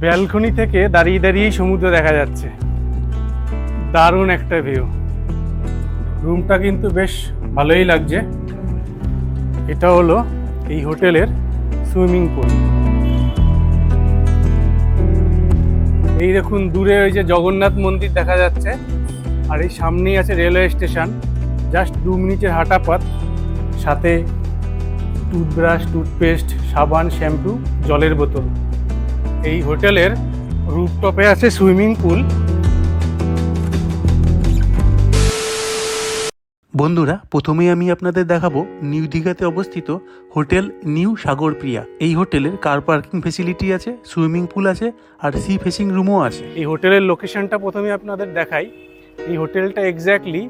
Balcony থেকে দাঁড়িয়ে দাঁড়িয়েই সমুদ্র দেখা যাচ্ছে। দারুণ একটা ভিউ। রুমটা কিন্তু বেশ ভালোই লাগছে। এটা হলো এই হোটেলের সুইমিং পুল। এই দেখুন দূরে ওই যে জগন্নাথ মন্দির দেখা যাচ্ছে, আর এই সামনেই আছে রেলওয়ে স্টেশন। জাস্ট 2 মিনিটের হাঁটা পথ। সাথে টুথব্রাশ, টুথপেস্ট, সাবান, শ্যাম্পু, জলের বোতল। এই হোটেলের রুফটপে আছে সুইমিং পুল। বন্ধুরা, প্রথমেই আমি আপনাদের দেখাবো নিউ দীঘাতে অবস্থিত হোটেল নিউ সাগরপ্রিয়া। এই হোটেলের কার পার্কিং ফেসিলিটি আছে, সুইমিং পুল আছে, আর সি ফেসিং রুমও আছে। এই হোটেলের লোকেশনটা প্রথমে আপনাদের দেখাই। এই হোটেলটা এক্স্যাক্টলি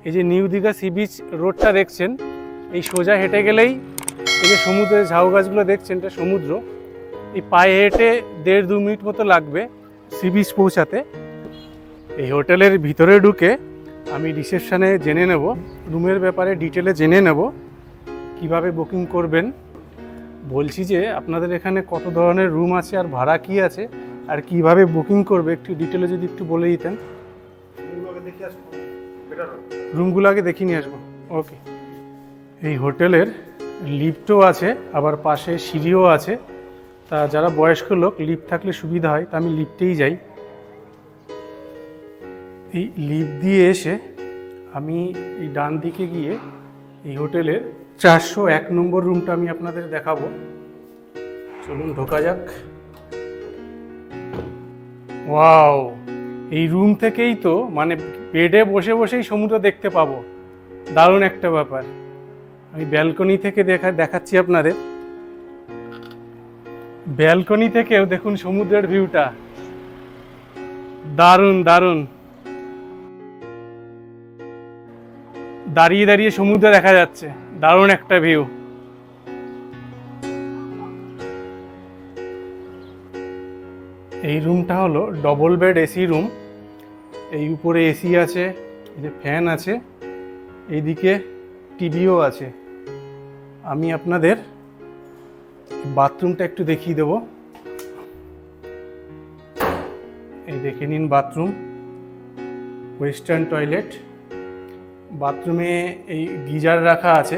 এই যে নিউ দীঘা সি বিচ রোডটা দেখছেন, এই সোজা হেঁটে গেলেই এই যে সমুদ্রের ঝাউ গাছগুলো দেখছেন, এটা সমুদ্র। এই পায়ে হেঁটে 1.5-2 মিনিট মতো লাগবে সি বিচ পৌঁছাতে। এই হোটেলের ভিতরে ঢুকে আমি রিসেপশানে জেনে নেব, রুমের ব্যাপারে ডিটেলে জেনে নেব, কিভাবে বুকিং করবেন। বলছি যে আপনাদের এখানে কত ধরনের রুম আছে, আর ভাড়া কি আছে, আর কিভাবে বুকিং করবে একটু ডিটেলে যদি একটু বলে দিতেন। রুমগুলো আগে দেখিয়ে নিয়ে আসবো। ওকে। এই হোটেলের লিফটও আছে, আবার পাশে সিঁড়িও আছে। তা যারা বয়স্ক লোক, লিফট থাকলে সুবিধা হয়, তা আমি লিফটেই যাই। এই লিফট দিয়ে এসে আমি এই ডান দিকে গিয়ে এই হোটেলের 401 নম্বর রুমটা আমি আপনাদের দেখাবো। চলুন ঢোকা যাক। ওয়াও, এই রুম থেকেই তো মানে বেডে বসে বসেই সমুদ্র দেখতে পাবো। দারুণ একটা ব্যাপার। আমি ব্যালকনি থেকে দেখাচ্ছি আপনাদের। ব্যালকনি থেকেও দেখুন সমুদ্রের ভিউটা। দারুণ দারুণ। দাঁড়িয়ে দাঁড়িয়ে সমুদ্র দেখা যাচ্ছে, দারুণ একটা ভিউ। এই রুমটা হলো ডবল বেড এসি রুম। এই উপরে এসি আছে, এই যে ফ্যান আছে, এইদিকে টিভিও আছে। আমি আপনাদের বাথরুমটা একটু দেখিয়ে দেব। এই দেখে নিন বাথরুম, ওয়েস্টার্ন টয়লেট। বাথরুমে এই গিজার রাখা আছে,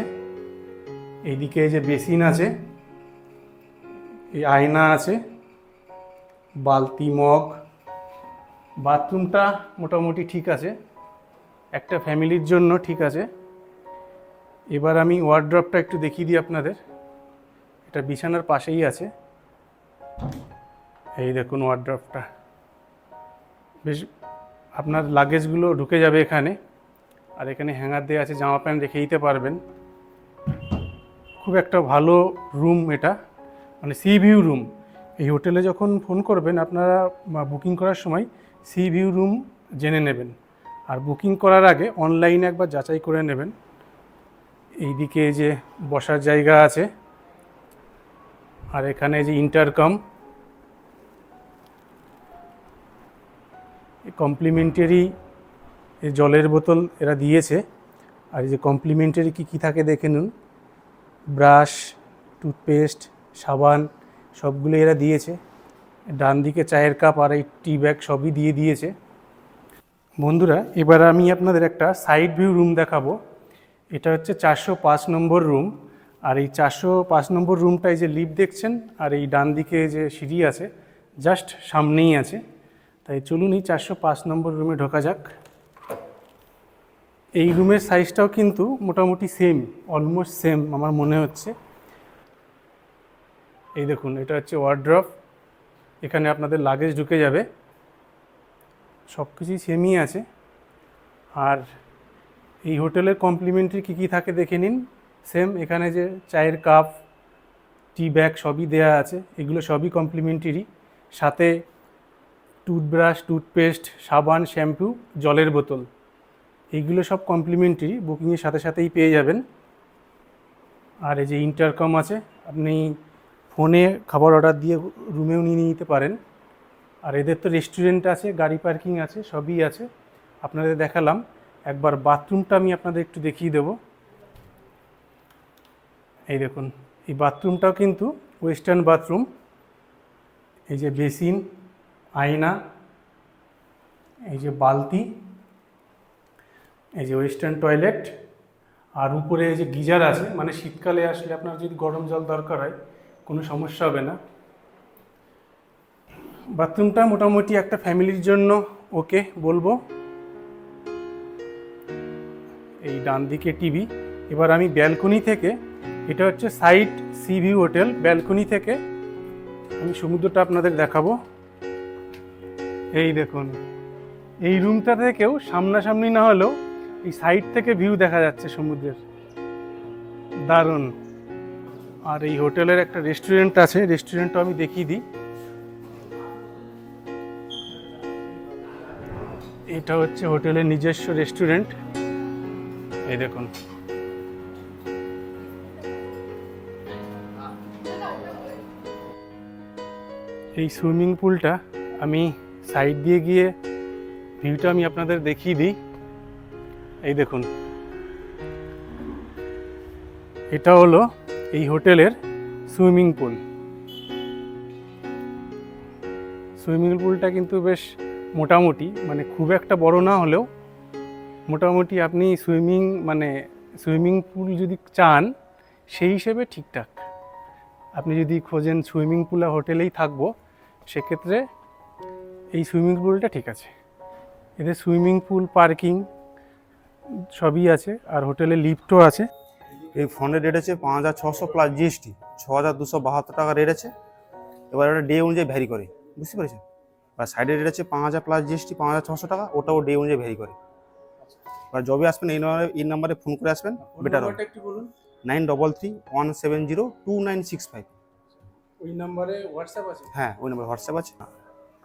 এইদিকে যে বেসিন আছে, এই আয়না আছে, বালতি, মগ। বাথরুমটা মোটামুটি ঠিক আছে, একটা ফ্যামিলির জন্য ঠিক আছে। এবার আমি ওয়ার্ড্রপটা একটু দেখিয়ে দিই আপনাদের। এটা বিছানার পাশেই আছে। এই দেখুন ওয়ার্ড্রপটা, বেশ আপনার লাগেজগুলো ঢুকে যাবে এখানে। আর এখানে হ্যাঙ্গার দেওয়া আছে, জামা প্যান্ট রেখে দিতে পারবেন। খুব একটা ভালো রুম এটা, মানে সি ভিউ রুম। এই হোটেলে যখন ফোন করবেন আপনারা বুকিং করার সময় সি ভিউ রুম জেনে নেবেন, আর বুকিং করার আগে অনলাইনে একবার যাচাই করে নেবেন। এইদিকে যে বসার জায়গা আছে, আর এখানে যে ইন্টারকম, কমপ্লিমেন্টারি জলের বোতল এরা দিয়েছে। আর এই যে কমপ্লিমেন্টারি কী কী থাকে দেখে নিন, ব্রাশ, টুথপেস্ট, সাবান, সবগুলো এরা দিয়েছে। ডান দিকে চায়ের কাপ আর এই টি ব্যাগ সবই দিয়ে দিয়েছে। বন্ধুরা, এবার আমি আপনাদের একটা সাইড ভিউ রুম দেখাবো। এটা হচ্ছে 405 নম্বর রুম। আর এই 405 নম্বর রুমটায় যে লিফট দেখছেন, আর এই ডান দিকে যে সিঁড়ি আছে, জাস্ট সামনেই আছে। তাই চলুন এই 405 নম্বর রুমে ঢোকা যাক। এই রুমের সাইজটাও কিন্তু মোটামুটি সেম, অলমোস্ট সেম আমার মনে হচ্ছে। এই দেখুন, এটা হচ্ছে ওয়ার্ড্রপ। এখানে আপনাদের লাগেজ ঢুকে যাবে, সব কিছুই সেমই আছে। আর এই হোটেলের কমপ্লিমেন্টারি কী কী থাকে দেখে নিন। সেম এখানে যে চায়ের কাপ, টি ব্যাগ সবই দেয়া আছে, এগুলো সবই কমপ্লিমেন্টারি। সাথে টুথব্রাশ, টুথপেস্ট, সাবান, শ্যাম্পু, জলের বোতল, এইগুলো সব কমপ্লিমেন্টারি, বুকিংয়ের সাথে সাথেই পেয়ে যাবেন। আর এই যে ইন্টারকম আছে, আপনি ফোনে খাবার অর্ডার দিয়ে রুমেও নিয়ে নিতে পারেন। আর এদের তো রেস্টুরেন্ট আছে, গাড়ি পার্কিং আছে, সবই আছে। আপনাদের দেখালাম। একবার বাথরুমটা আমি আপনাদের একটু দেখিয়ে দেব। এই দেখুন, এই বাথরুমটাও কিন্তু ওয়েস্টার্ন বাথরুম। এই যে বেসিন, আয়না, এই যে বালতি, এই যে ওয়েস্টার্ন টয়লেট, আর উপরে এই যে গিজার আছে, মানে শীতকালে আসলে আপনার যদি গরম জল দরকার হয় কোনো সমস্যা হবে না। বাথরুমটা মোটামুটি একটা ফ্যামিলির জন্য ওকে বলবো। এই ডান দিকে টিভি। এবার আমি ব্যালকনি থেকে, এটা হচ্ছে side C view hotel, balcony থেকে আমি সমুদ্রটা আপনাদের দেখাবো। এই দেখুন, এই রুমটা থেকেও সামনাসামনি না হলেও এই সাইড থেকে ভিউ দেখা যাচ্ছে সমুদ্রের, দারুণ। আর এই হোটেলের একটা রেস্টুরেন্ট আছে, রেস্টুরেন্টটা আমি দেখিয়ে দিই। এটা হচ্ছে হোটেলের নিজস্ব রেস্টুরেন্ট, এই দেখুন। এই সুইমিং পুলটা আমি সাইড দিয়ে গিয়ে ভিউটা আমি আপনাদের দেখিয়ে দিই। এই দেখুন, এটা হলো এই হোটেলের সুইমিং পুল। সুইমিং পুলটা কিন্তু বেশ মোটামুটি, মানে খুব একটা বড় না হলেও মোটামুটি আপনি সুইমিং পুল যদি চান সেই হিসেবে ঠিকঠাক। আপনি যদি খোঁজেন সুইমিং পুল হোটেলেই থাকবো, সেক্ষেত্রে এই সুইমিং পুলটা ঠিক আছে। এদের সুইমিং পুল, পার্কিং সবই আছে, আর হোটেলে লিফটও আছে। এই ফোনের রেট আছে 5,600 প্লাস জিএসটি, 6,272 টাকা রেট আছে। এবার ওটা ডে অনুযায়ী ভ্যারি করে, বুঝতে পেরেছেন? আর সাইডের রেট আছে 5,000 প্লাস জিএসটি, 5,600 টাকা, ওটাও ডে অনুযায়ী ভ্যারি করে। আর যবে আসবেন এই নাম্বারে ফোন করে আসবেন, বেটার হবে। একটু বলুন। 9331702965। ওই নাম্বারে হোয়াটসঅ্যাপ আছে? হ্যাঁ, ওই নাম্বার হোয়াটসঅ্যাপ আছে।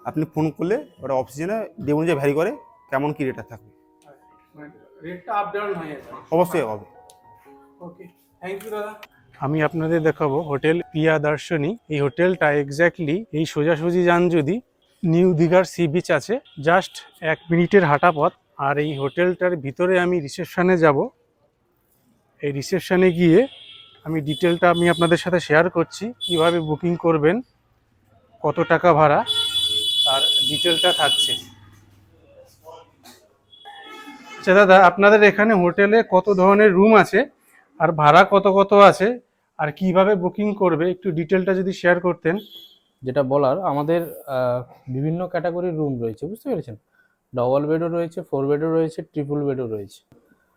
আপনি ফোন করলে ওটা অফিসিয়ানে ডে অনুযায়ী ভ্যারি করে কেমন কি রেটটা থাকবে। রেটটা আপ ডাউন হয়ে যাবে? অবশ্যই হবে। ওকে, থ্যাংক ইউ দাদা। আমি আপনাদের দেখাবো হোটেল প্রিয়াদর্শনী। এই হোটেলটা এক্স্যাক্টলি এই সোজাসুজি যান যদি নিউ দীঘার সি বিচ আছে, জাস্ট 1 মিনিটের হাঁটা পথ। আর এই হোটেলটার ভিতরে আমি রিসেপশনে যাব। এই রিসেপশনে গিয়ে আমি ডিটেলটা আমি আপনাদের সাথে শেয়ার করছি, কিভাবে বুকিং করবেন, কত টাকা ভাড়া, তার ডিটেলটা থাকছে। আচ্ছা দাদা, আপনাদের এখানে হোটেলে কত ধরনের রুম আছে, আর ভাড়া কত কত আছে, আর কিভাবে বুকিং করবে একটু ডিটেলটা যদি শেয়ার করতেন। যেটা বলার, আমাদের বিভিন্ন ক্যাটাগরির রুম রয়েছে, বুঝতে পেরেছেন? ডবল বেডও রয়েছে, 4 বেডও রয়েছে, ট্রিপল বেডও রয়েছে।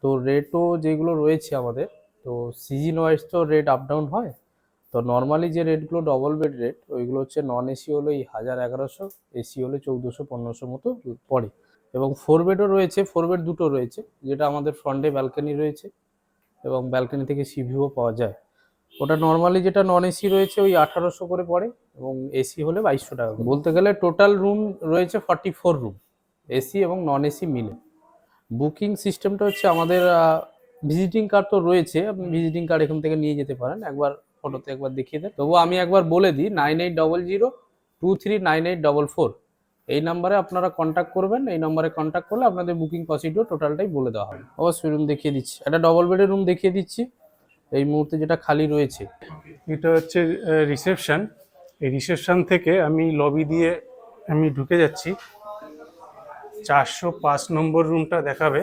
তো রেটও যেগুলো রয়েছে আমাদের, তো সিজন ওয়াইজ তো রেট আপ ডাউন হয়। তো নর্মালি যে রেটগুলো ডবল বেড রেট, ওইগুলো হচ্ছে নন এসি হলো এই 1,000-1,100, এসি হলে 1,400-1,500 মতো পড়ে। এবং 4 বেডও রয়েছে, 4 বেড দুটো রয়েছে, যেটা আমাদের ফ্রন্টে ব্যালকনি রয়েছে এবং ব্যালকনি থেকে সি ভিউও পাওয়া যায়। ওটা নর্মালি যেটা নন এসি রয়েছে ওই 1,800 করে পড়ে, এবং এসি হলে 2,200 টাকা করে। বলতে গেলে টোটাল রুম রয়েছে 44 রুম, এসি এবং নন এসি মিলে। বুকিং সিস্টেমটা হচ্ছে আমাদের ভিজিটিং কার্ড তো রয়েছে, আপনি ভিজিটিং কার্ড এখান থেকে নিয়ে যেতে পারেন, একবার ফটোতে একবার দেখিয়ে দেন। তবুও আমি একবার বলে দিই, 9800239844 এই নাম্বারে আপনারা কন্ট্যাক্ট করবেন। এই নাম্বারে কন্ট্যাক্ট করলে আপনাদের বুকিং প্রসিডিওর টোটালটাই বলে দেওয়া হবে। অবশ্যই রুম দেখিয়ে দিচ্ছি, একটা ডবল বেডের রুম দেখিয়ে দিচ্ছি এই মুহূর্তে যেটা খালি রয়েছে। এটা হচ্ছে রিসেপশন। এই রিসেপশন থেকে আমি লবি দিয়ে আমি ঢুকে যাচ্ছি। 405 নম্বর রুমটা দেখাবে।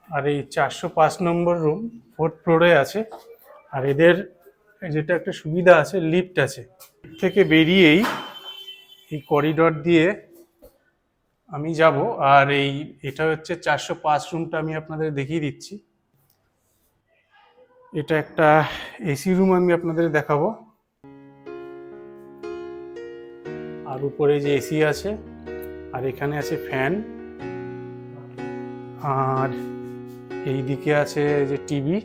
আর এই 405 নম্বর রুম 4th ফ্লোরে আছে। আর এদের যেটা একটা সুবিধা আছে, লিফট আছে। থেকে বেরিয়েই এই করিডর দিয়ে আমি যাব। আর এটা হচ্ছে 405 রুমটা আমি আপনাদের দেখিয়ে দিচ্ছি। এটা একটা এসি রুম আমি আপনাদের দেখাবো। আর উপরে যে এসি আছে, আর এখানে আছে ফ্যান, আর এই দিকে আছে যে টিভি,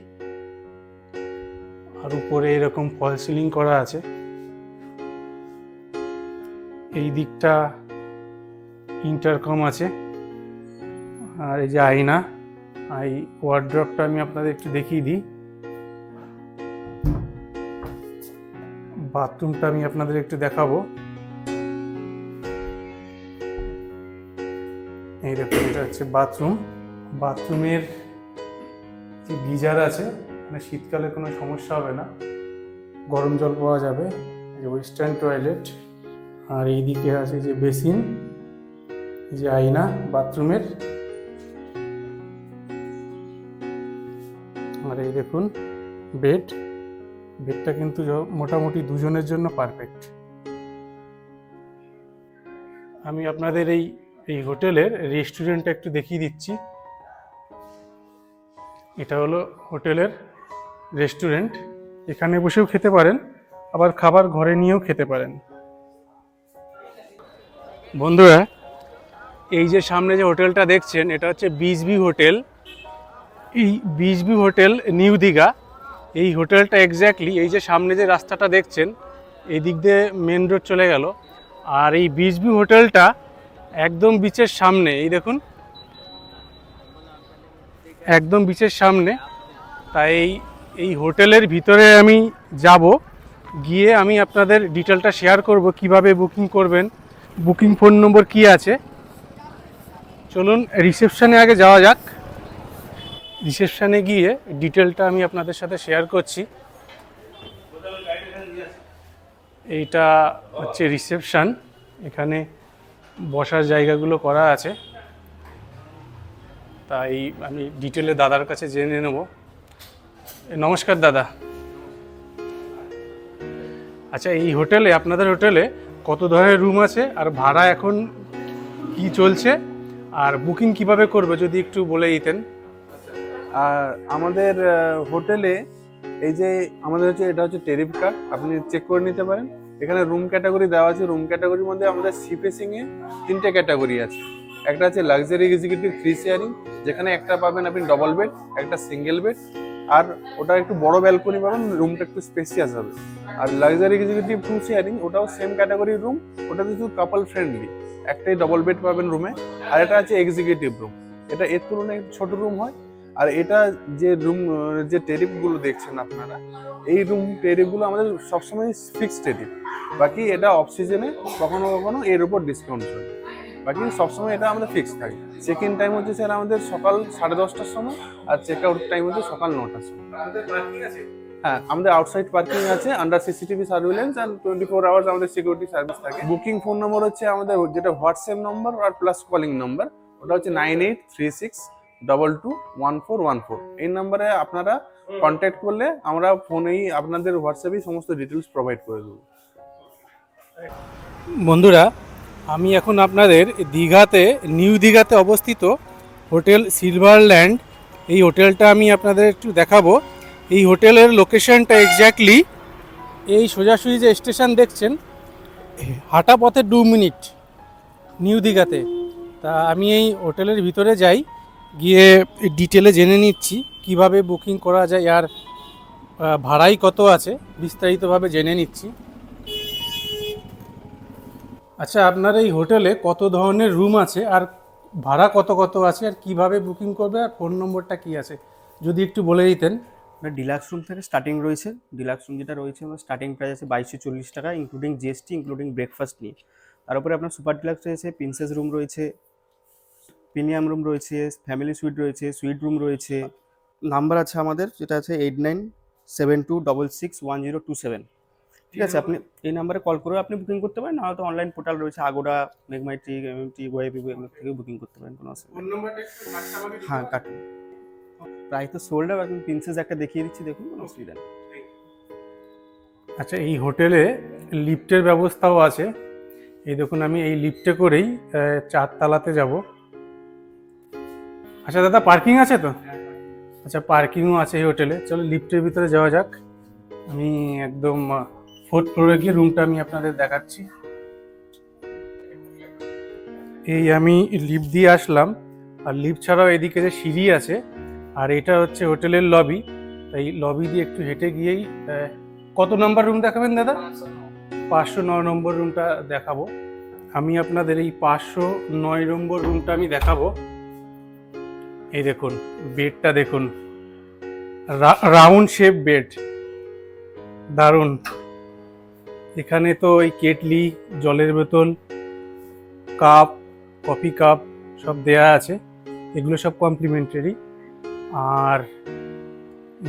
আর উপরে এরকম ফল সিলিং করা আছে। এই দিকটা ইন্টারকম আছে, আর এই যে আয়না, এই ওয়ার্ড্রপটা আমি আপনাদের একটু দেখিয়ে দিই। বাথরুমটা আমি আপনাদের একটু দেখাবো। এই দেখুন, এটা হচ্ছে বাথরুম। বাথরুমের যে গিজার আছে, মানে শীতকালে কোনো সমস্যা হবে না, গরম জল পাওয়া যাবে। এই যে ওয়েস্টার্ন টয়লেট, আর এইদিকে আছে যে বেসিন, যে আয়না বাথরুমের, আর এই দেখুন বেডটা কিন্তু মোটামুটি দুজনের জন্য পারফেক্ট। আমি আপনাদের এই হোটেলের রেস্টুরেন্টটা একটু দেখিয়ে দিচ্ছি। এটা হলো হোটেলের রেস্টুরেন্ট, এখানে বসেও খেতে পারেন, আবার খাবার ঘরে নিয়েও খেতে পারেন। বন্ধুরা, এই যে সামনে যে হোটেলটা দেখছেন, এটা হচ্ছে বিচভিউ হোটেল। এই বিচভিউ হোটেল নিউ দীঘা। এই হোটেলটা এক্স্যাক্টলি এই যে সামনে যে রাস্তাটা দেখছেন, এই দিক দিয়ে মেন রোড চলে গেল, আর এই বিচভিউ হোটেলটা একদম বিচের সামনে। এই দেখুন, একদম বিচের সামনে। তাই এই হোটেলের ভিতরে আমি যাব, গিয়ে আমি আপনাদের ডিটেলটা শেয়ার করব, কিভাবে বুকিং করবেন, বুকিং ফোন নম্বর কি আছে। চলুন রিসেপশনে আগে যাওয়া যাক। রিসেপশনে গিয়ে ডিটেলটা আমি আপনাদের সাথে শেয়ার করছি। এইটা হচ্ছে রিসেপশন, এখানে বসার জায়গাগুলো করা আছে। তাই আমি ডিটেলে দাদার কাছে জেনে নেব। নমস্কার দাদা। আচ্ছা, এই হোটেলে, আপনাদের হোটেলে কত ধরনের রুম আছে, আর ভাড়া এখন কি চলছে, আর বুকিং কিভাবে করবে যদি একটু বলে দিতেন। আর আমাদের হোটেলে এই যে আমাদের হচ্ছে এটা হচ্ছে টেরিফ কার্ড, আপনি চেক করে নিতে পারেন। এখানে রুম ক্যাটাগরি দেওয়া আছে। রুম ক্যাটাগরির মধ্যে আমাদের সি ফেসিং এ 3টে ক্যাটাগরি আছে। একটা আছে লাক্সারি এক্সিকিউটিভ 3 শেয়ারিং, যেখানে একটা পাবেন আপনি ডবল বেড, একটা সিঙ্গেল বেড, আর ওটা একটু বড় ব্যালকনি পাবেন, রুমটা একটু স্পেসিয়াস হবে। আর লাক্সারি এক্সিকিউটিভ 2 শেয়ারিং, ওটাও সেম ক্যাটাগরির রুম, ওটাতে শুধু কাপল ফ্রেন্ডলি, একটাই ডবল বেড পাবেন রুমে। আর এটা আছে এক্সিকিউটিভ রুম, এটা এর তুলনায় একটু ছোট রুম হয়। আর এটা যে রুম, যে টেরিফগুলো দেখছেন আপনারা, এই রুম টেরিফগুলো আমাদের সবসময় ফিক্সড টেরিফ। বাকি এটা অফ সিজনে কখনো কখনো এর উপর ডিসকাউন্ট চলে, বাকি সবসময় এটা আমাদের ফিক্সড থাকে। চেক ইন টাইম হচ্ছে স্যার আমাদের সকাল 10:30টার সময়, আর চেক আউট টাইম হচ্ছে সকাল 9টার সময়। হ্যাঁ, আমাদের আউটসাইড পার্কিং আছে, under CCTV surveillance, and 24 hours আমাদের সিকিউরিটি সার্ভিস থাকে। বুকিং ফোন নম্বর হচ্ছে আমাদের যেটা হোয়াটসঅ্যাপ নম্বর আর প্লাস কলিং নম্বর, ওটা হচ্ছে 9836221414। এই নাম্বারে আপনারা কন্ট্যাক্ট করলে আমরা ফোনেই আপনাদের হোয়াটসঅ্যাপেই সমস্ত ডিটেলস প্রোভাইড করে দেবো। বন্ধুরা, আমি এখন আপনাদের দীঘাতে, নিউ দীঘাতে অবস্থিত হোটেল সিলভারল্যান্ড, এই হোটেলটা আমি আপনাদের একটু দেখাবো। এই হোটেলের লোকেশনটা এক্স্যাক্টলি এই সোজাসুজি যে স্টেশন দেখছেন, হাঁটা পথে 2 মিনিট নিউ দীঘাতে। তা আমি এই হোটেলের ভিতরে যাই, গিয়ে ডিটেলে জেনে নিচ্ছি কিভাবে বুকিং করা যায়, আর ভাড়াই কত আছে, বিস্তারিতভাবে জেনে নিচ্ছি। আচ্ছা, আপনার এই হোটেলে কত ধরনের রুম আছে, আর ভাড়া কত কত আছে, আর কিভাবে বুকিং করবে, আর ফোন নম্বরটা কি আছে যদি একটু বলে দিতেন। ডিলাক্স রুম থেকে স্টার্টিং রয়েছে। ডিলাক্স রুম যেটা রয়েছে, আমার স্টার্টিং প্রাইস আছে 2240 টাকা, ইনক্লুডিং জিএসটি, ইনক্লুডিং ব্রেকফাস্ট নিয়ে। তার উপরে আপনার সুপার ডিলাক্স রয়েছে, প্রিন্সেস রুম রয়েছে, প্রিমিয়াম রুম রয়েছে, ফ্যামিলি সুইট রয়েছে, সুইট রুম রয়েছে। নাম্বার আছে আমাদের, যেটা আছে 8972661027। ঠিক আছে, আপনি এই নাম্বারে কল করে আপনি বুকিং করতে পারেন, নাহলে তো অনলাইন পোর্টাল রয়েছে, আগোডা, মেঘমাইট্রিক, এমএমটি, গোয়াইপিবো, এগুলো থেকে বুকিং করতে পারেন, কোনো অসুবিধা নেই। হ্যাঁ, কাটুন। প্রায় তো সোল্ড আউট। আপনি প্রিন্সেস একটা দেখিয়ে দিচ্ছি, দেখুন, কোনো অসুবিধা নেই। আচ্ছা, এই হোটেলে লিফটের ব্যবস্থাও আছে। এই দেখুন, আমি এই লিফটে করেই 4 তলাতে যাব। আচ্ছা দাদা, পার্কিং আছে তো? আচ্ছা, পার্কিংও আছে এই হোটেলে। চলো লিফটের ভিতরে যাওয়া যাক। আমি একদম 4th ফ্লোরে গিয়ে রুমটা আমি আপনাদের দেখাচ্ছি। এই আমি লিফট দিয়ে আসলাম, আর লিফট ছাড়াও এদিকে যে সিঁড়ি আছে, আর এটা হচ্ছে হোটেলের লবি। তাই লবি দিয়ে একটু হেঁটে গিয়েই কত নম্বর রুম দেখাবেন দাদা? 509 নম্বর রুমটা দেখাবো। আমি আপনাদের এই 509 নম্বর রুমটা আমি দেখাবো। এই দেখুন, বেডটা দেখুন, রাউন্ড শেপ বেড, দারুণ। এখানে তো এই কেটলি, জলের বোতল, কাপ, কফি কাপ সব দেয়া আছে, এগুলো সব কমপ্লিমেন্টারি। আর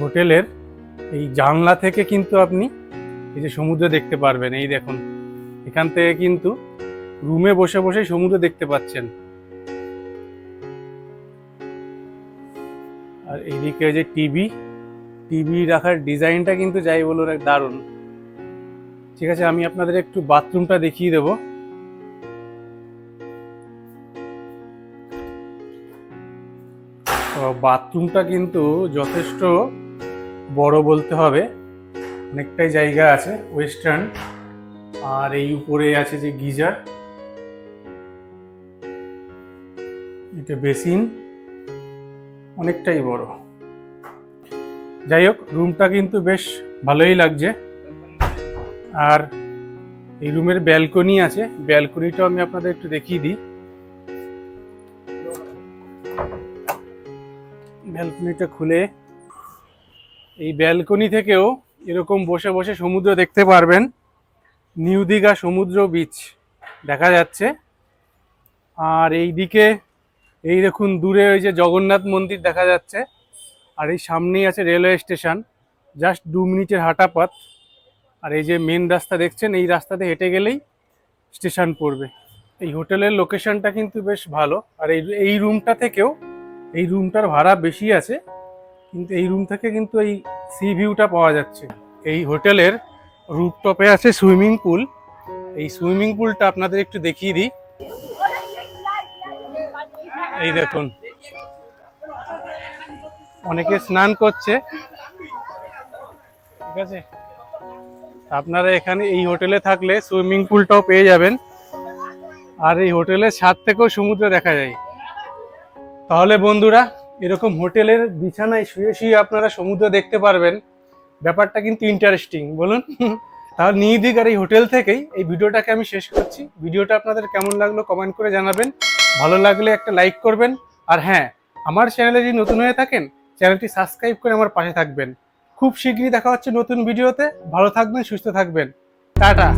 হোটেলের এই জানলা থেকে কিন্তু আপনি এই যে সমুদ্র দেখতে পারবেন। এই দেখুন, এখান থেকে কিন্তু রুমে বসে বসে সমুদ্র দেখতে পাচ্ছেন। আর এইদিকে যে টিভি রাখার ডিজাইনটা কিন্তু যাই বলুন দারুণ। ঠিক আছে, আমি আপনাদের একটু বাথরুমটা দেখিয়ে দেবো। তো বাথরুমটা কিন্তু যথেষ্ট বড় বলতে হবে, অনেকটাই জায়গা আছে, ওয়েস্টার্ন। আর এই উপরে আছে যে গিজার, এটা বেসিন, অনেকটাই বড়। যাই হোক, রুমটা কিন্তু বেশ ভালোই লাগছে। আর এই রুমের ব্যালকনি আছে, ব্যালকনিটাও আমি আপনাদের একটু দেখিয়ে দিই। ব্যালকনিটা খুলে এই ব্যালকনি থেকেও এরকম বসে বসে সমুদ্র দেখতে পারবেন। নিউ দীঘা সমুদ্র বিচ দেখা যাচ্ছে। আর এই দিকে এই দেখুন দূরে ওই যে জগন্নাথ মন্দির দেখা যাচ্ছে। আর এই সামনেই আছে রেলওয়ে স্টেশন, জাস্ট 2 মিনিটের হাঁটা পথ। আর এই যে মেন রাস্তা দেখছেন, এই রাস্তাতে হেঁটে গেলেই স্টেশন পড়বে। এই হোটেলের লোকেশনটা কিন্তু বেশ ভালো। আর এই রুমটা থেকেও, এই রুমটার ভাড়া বেশি আছে, কিন্তু এই রুম থেকে কিন্তু এই সি ভিউটা পাওয়া যাচ্ছে। এই হোটেলের রুফটপে আছে সুইমিং পুল। এই সুইমিং পুলটা আপনাদের একটু দেখিয়ে দিই। এই দেখুন, অনেকে স্নান করছে। ঠিক আছে, আপনারা এখানে এই হোটেলে থাকলে সুইমিং পুলটাও পেয়ে যাবেন। আর এই হোটেলের ছাদ থেকেও সমুদ্র দেখা যায়। তাহলে বন্ধুরা, এরকম হোটেলের বিছানায় শুয়ে শুয়ে আপনারা সমুদ্র দেখতে পারবেন। ব্যাপারটা কিন্তু ইন্টারেস্টিং, বলুন? তাহলে নিউ দীঘার এই হোটেল থেকেই এই ভিডিওটাকে আমি শেষ করছি। ভিডিওটা আপনাদের কেমন লাগলো কমেন্ট করে জানাবেন। ভালো লাগলে একটা লাইক করবেন। আর হ্যাঁ, আমার চ্যানেলে যদি নতুন হয়ে থাকেন, চ্যানেলটি সাবস্ক্রাইব করে আমার পাশে থাকবেন। খুব শীঘ্রই দেখা হচ্ছে নতুন ভিডিওতে। ভালো থাকবেন, সুস্থ থাকবেন। টাটা।